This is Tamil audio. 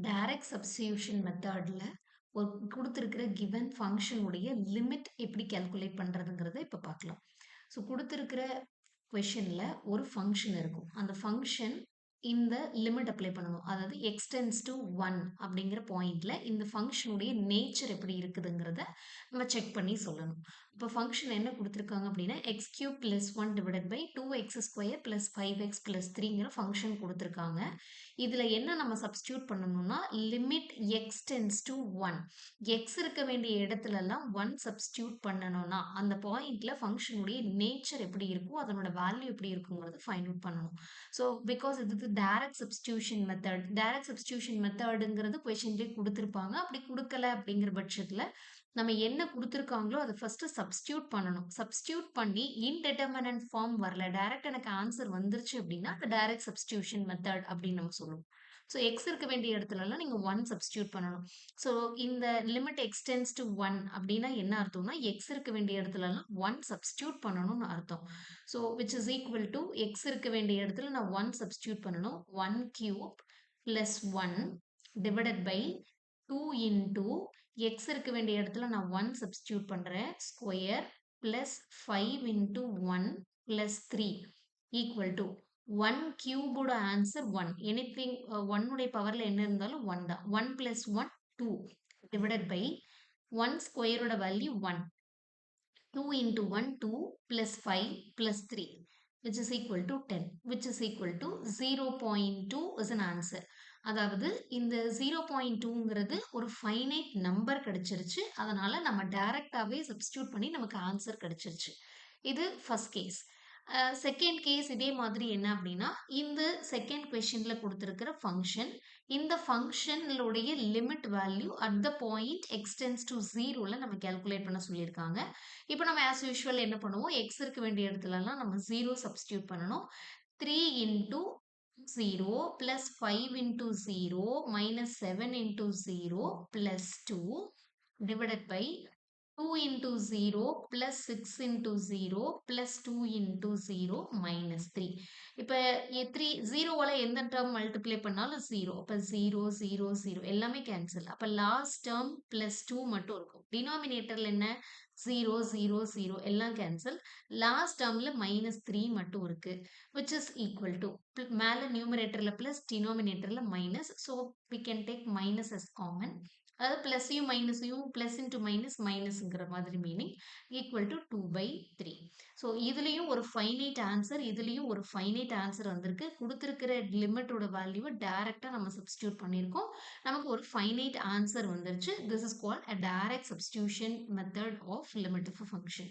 டைரக்ட் சப்ஸ்டிடியூஷன் மெத்தட்ல ஒரு குடுத்திருக்கிற கிவன் ஃபங்ஷன் உடைய லிமிட் எப்படி கால்குலேட் பண்றதுங்கிறத இப்ப பார்க்கலாம். ஸோ குடுத்திருக்கிற கொஸ்டின்ல ஒரு ஃபங்ஷன் இருக்கும். அந்த ஃபங்ஷன் இந்த லிமிட் அப்ளை பண்ணணும். அதாவது எக்ஸ் டென்ஸ் டு 1 அப்படிங்கிற பாயிண்ட்ல இந்த ஃபங்ஷனுடைய நேச்சர் எப்படி இருக்குதுங்கிறத நம்ம செக் பண்ணி சொல்லணும். இப்போ ஃபங்ஷன் என்ன குடுத்திருக்காங்க அப்படின்னா x cube plus 1 divided by 2x square plus 5x plus 3ங்கிற ஃபங்ஷன் குடுத்திருக்காங்க. இதுல என்ன நம்ம சப்ஸ்டிடியூட் பண்ணணும்னா limit x tends to 1 x இருக்க வேண்டிய இடத்துலலாம் 1 சப்ஸ்டிடியூட் பண்ணணும்னா அந்த பாயிண்ட்ல ஃபங்ஷனுடைய நேச்சர் எப்படி இருக்கும் அதனோட வேல்யூ எப்படி இருக்குங்கிறத ஃபைண்ட் அவுட் பண்ணணும். ஸோ பிகாஸ் இது direct substitution method. Direct substitution மெத்தடுங்கிறது கொஸ்டின்லேயே கொடுத்துருப்பாங்க. அப்படி கொடுக்கல அப்படிங்கிற பட்சத்துல நம்ம என்ன குடுத்துருக்காங்களோ அத ஃபர்ஸ்ட் சப்ஸ்டிடியூட் பண்ணணும். சப்ஸ்டிடியூட் பண்ணி இன்டிடெர்மினன்ட் ஃபார்ம் வரல. டைரக்ட் எனக்கு ஆன்சர் வந்துருச்சு அப்படின்னா அது டைரக்ட் சப்ஸ்டிடியூஷன் மெத்தட் அப்படின்னு நம்ம சொல்லுவோம். ஸோ எக்ஸ் இருக்க வேண்டிய இடத்துலலாம் நீங்க 1 சப்ஸ்டிடியூட் பண்ணணும். ஸோ இந்த லிமிட் எக்ஸ் டென்ஸ் டு 1 அப்படின்னா என்ன அர்த்தம்னா எக்ஸ் இருக்க வேண்டிய இடத்துலலாம் 1 சப்ஸ்டிடியூட் பண்ணணும்னு அர்த்தம். So which is equal to x இருக்க வேண்டிய இடத்துல நான் 1 சப்ஸ்டிடியூட் பண்ணணும். 1 cube plus 1 divided by 2 into x இருக்க வேண்டிய இடத்துல நான் 1 சப்ஸ்டிடியூட் பண்றேன். Square plus 5 into 1 plus 3 equal to 1 கியூபோட ஆன்சர் 1. எனிதிங் 1 உடைய பவர்ல என்ன இருந்தாலும் 1 தான். 1 பிளஸ் 1 2 டிவைடட் பை 1 ஸ்கொயரோட value 1. 2 into 1 2 plus 5 plus 3 which is equal to 10 which is equal to 0.2 is an answer. அதாவது இந்த 0.2ங்கிறது ஒரு ஃபைனைட் நம்பர் கிடைச்சிருச்சு. அதனால நம்ம டைரக்டாவே சப்ஸ்டிடியூட் பண்ணி நமக்கு ஆன்சர் கிடைச்சிருச்சு. இது ஃபர்ஸ்ட் கேஸ். செகண்ட் கேஸ் இதே மாதிரி என்ன அப்படின்னா இந்த செகண்ட் கொஸ்டின்ல கொடுத்திருக்கிற ஃபங்க்ஷன் இந்த ஃபங்க்ஷனுடைய limit value at the point x tends to 0ல நம்ம கால்குலேட் பண்ண சொல்லியிருக்காங்க. இப்போ நம்ம ஆஸ் யூஷுவல் என்ன பண்ணுவோம் எக்ஸ் இருக்க வேண்டிய இடத்துலலாம் நம்ம 0 சப்ஸ்டிடியூட் பண்ணணும். 3 into 0 plus 5 into 0 minus 7 into 0 plus 2 divided by 2 into 0 plus 6 into 0 plus 2 into 0 minus 3. இப்போ 3 0வால எந்த டேர்ம் மல்டிப்ளை பண்ணாலும் 0. அப்போ 0 0 0 எல்லாமே கேன்சல். அப்போ லாஸ்ட் டேர்ம் பிளஸ் 2 மட்டும் இருக்கும். டினாமினேட்டர்ல என்ன 0 0 0 எல்லாம் கேன்சல். லாஸ்ட் டேர்ம்ல மைனஸ் 3 மட்டும் இருக்கு. which is equal to மேல நியூமரேட்டர்ல பிளஸ் டினாமினேட்டர்ல minus. So we can take minus as common. அதாவது பிளஸையும் மைனஸையும் பிளஸ் இன்டூ மைனஸ் மைனஸ்ங்கிற மாதிரி மீனிங் ஈக்குவல் டு 2/3. ஸோ இதுலயும் ஒரு ஃபைனைட் ஆன்சர் இதுலயும் ஒரு ஃபைனைட் ஆன்சர் வந்திருக்கு. கொடுத்திருக்கிற லிமிட்டோட வேல்யூவை டைரக்டா நம்ம சப்ஸ்டிடியூட் பண்ணியிருக்கோம். நமக்கு ஒரு ஃபைனைட் ஆன்சர் வந்துருச்சு. This is called a direct substitution method of limit of function.